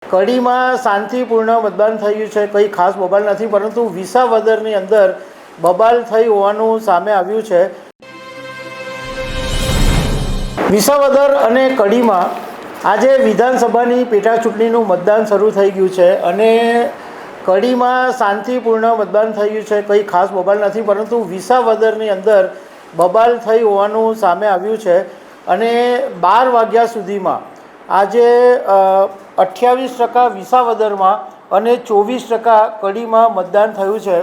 કડીમાં શાંતિપૂર્ણ મતદાન થયું છે, કંઈ ખાસ બબાલ નથી, પરંતુ વિસાવદરની અંદર બબાલ થઈ હોવાનું સામે આવ્યું છે. વિસાવદર અને કડીમાં આજે વિધાનસભાની પેટા ચૂંટણીનું મતદાન શરૂ થઈ ગયું છે અને કડીમાં શાંતિપૂર્ણ મતદાન થયું છે, કંઈ ખાસ બબાલ નથી, પરંતુ વિસાવદરની અંદર બબાલ થઈ હોવાનું સામે આવ્યું છે અને 12 વાગ્યા સુધીમાં આજે 28% વિસાવદરમાં અને 24% કડીમાં મતદાન થયું છે.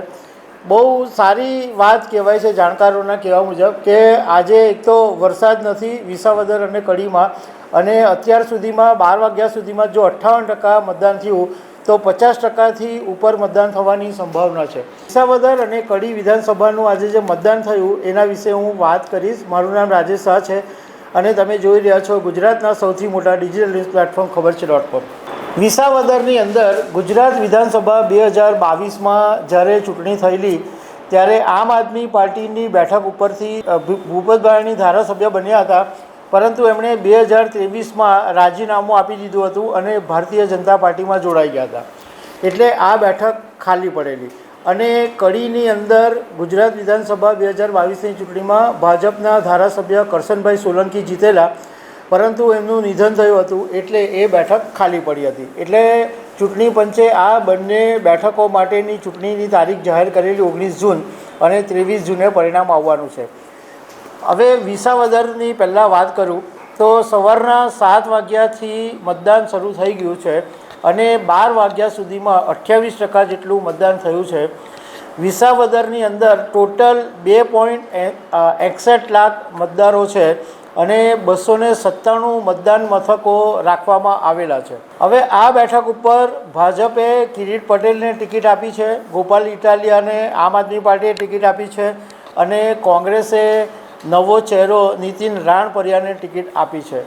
બહુ સારી વાત કહેવાય છે જાણકારોના કહેવા મુજબ કે આજે એક તો વરસાદ નથી વિસાવદર અને કડીમાં, અને અત્યાર સુધીમાં 12 વાગ્યા સુધીમાં જો 58% મતદાન થયું તો 50%થી ઉપર મતદાન થવાની સંભાવના છે. વિસાવદર અને કડી વિધાનસભાનું આજે જે મતદાન થયું એના વિશે હું વાત કરીશ. મારું નામ રાજેશ શાહ છે અને તમે જોઈ રહ્યા છો ગુજરાતના સૌથી મોટા ડિજિટલ ન્યૂઝ પ્લેટફોર્મ ખબરછે.com. વિસાવદરની અંદર ગુજરાત વિધાનસભા 2022માં જ્યારે ચૂંટણી થયેલી ત્યારે આમ આદમી પાર્ટીની બેઠક ઉપરથી ભૂપતભાઈની ધારાસભ્ય બન્યા હતા, પરંતુ એમણે 2023માં રાજીનામું આપી દીધું હતું અને ભારતીય જનતા પાર્ટીમાં જોડાઈ ગયા હતા, એટલે આ બેઠક ખાલી પડેલી. અને કડીની અંદર ગુજરાત વિધાનસભા 2022ની ચૂંટણીમાં ભાજપના ધારાસભ્ય કરશનભાઈ સોલંકી જીતેલા, પરંતુ એમનું નિધન થયું હતું એટલે એ બેઠક ખાલી પડી હતી. એટલે ચૂંટણી પંચે આ બંને બેઠકો માટેની ચૂંટણીની તારીખ જાહેર કરેલી 19 જૂન અને 23 જૂને પરિણામ આવવાનું છે. હવે વિસાવદરની પહેલાં વાત કરું તો સવારના 7 વાગ્યાથી મતદાન શરૂ થઈ ગયું છે અને 12 વાગ્યા સુધીમાં 28% જેટલું મતદાન થયું છે. વિસાવદરની અંદર ટોટલ 2.61 લાખ મતદારો છે અને 297 મતદાન મથકો રાખવામાં આવેલા છે. હવે આ બેઠક ઉપર ભાજપે કિરીટ પટેલને ટિકિટ આપી છે, ગોપાલ ઇટાલિયાને આમ આદમી પાર્ટીએ ટિકિટ આપી છે અને કોંગ્રેસે નવો ચહેરો નીતિન રાણપરિયાને ટિકિટ આપી છે.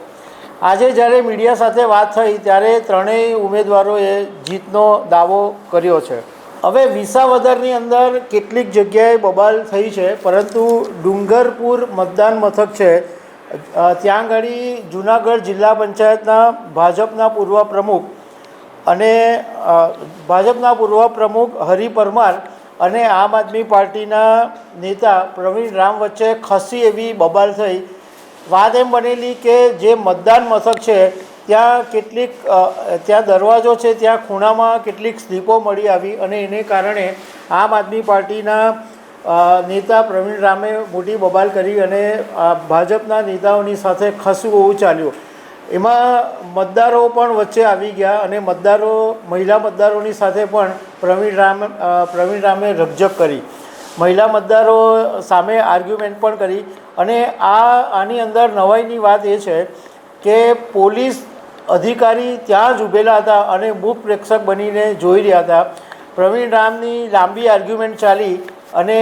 આજે જ્યારે મીડિયા સાથે વાત થઈ ત્યારે ત્રણેય ઉમેદવારોએ જીતનો દાવો કર્યો છે. હવે વિસાવદરની અંદર કેટલીક જગ્યાએ બબાલ થઈ છે, પરંતુ ડુંગરપુર મતદાન મથક છે ત્યાં આગળ જૂનાગઢ જિલ્લા પંચાયતના ભાજપના પૂર્વ પ્રમુખ હરિ પરમાર અને આમ આદમી પાર્ટીના નેતા પ્રવીણ રામ વચ્ચે ખસી એવી બબાલ થઈ. વાત એમ બનેલી કે જે મતદાન મથક છે ત્યાં દરવાજો છે, ત્યાં ખૂણામાં કેટલીક સ્લીપો મળી આવી અને એને કારણે આમ આદમી પાર્ટીના નેતા પ્રવીણ રામે મોટી બબાલ કરી અને ભાજપના નેતાઓની સાથે ખસવું એવું ચાલ્યું. એમાં મતદારો પણ વચ્ચે આવી ગયા અને મહિલા મતદારોની સાથે પણ પ્રવીણ રામે રકઝક કરી, મહિલા મતદારો સામે આર્ગ્યુમેન્ટ પણ કરી. અને આની અંદર નવાઈની વાત એ છે કે પોલીસ અધિકારી ત્યાં જ ઊભેલા હતા અને મૂક પ્રેક્ષક બનીને જોઈ રહ્યા હતા. પ્રવીણ રામની લાંબી આર્ગ્યુમેન્ટ ચાલી અને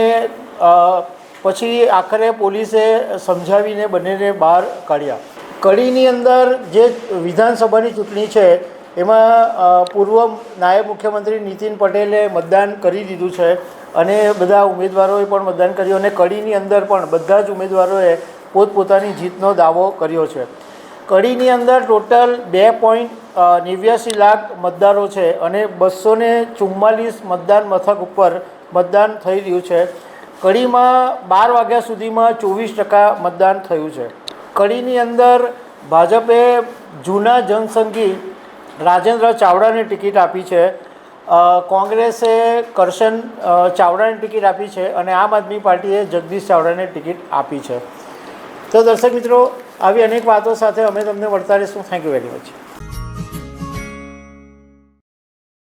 પછી આખરે પોલીસે સમજાવીને બંનેને બહાર કાઢ્યા. કડીની અંદર જે વિધાનસભાની ચૂંટણી છે એમાં પૂર્વ નાયબ મુખ્યમંત્રી નીતિન પટેલે મતદાન કરી દીધું છે અને બધા ઉમેદવારોએ પણ મતદાન કર્યું અને કડીની અંદર પણ બધા જ ઉમેદવારોએ પોતપોતાની જીતનો દાવો કર્યો છે. કડીની અંદર ટોટલ 2.89 લાખ મતદારો છે અને 244 મતદાન મથક ઉપર મતદાન થઈ રહ્યું છે. કડીમાં 12 વાગ્યા સુધીમાં 24% મતદાન થયું છે. કડીની અંદર ભાજપે જૂના જનસંઘી રાજેન્દ્ર ચાવડાને ટિકિટ આપી છે, કોંગ્રેસે કરશન ચાવડાને ટિકિટ આપી છે અને આમ આદમી પાર્ટીએ જગદીશ ચાવડાને ટિકિટ આપી છે. તો દર્શક મિત્રો, આવી અનેક વાતો સાથે અમે તમને મળતા રહીશું. Thank you very much.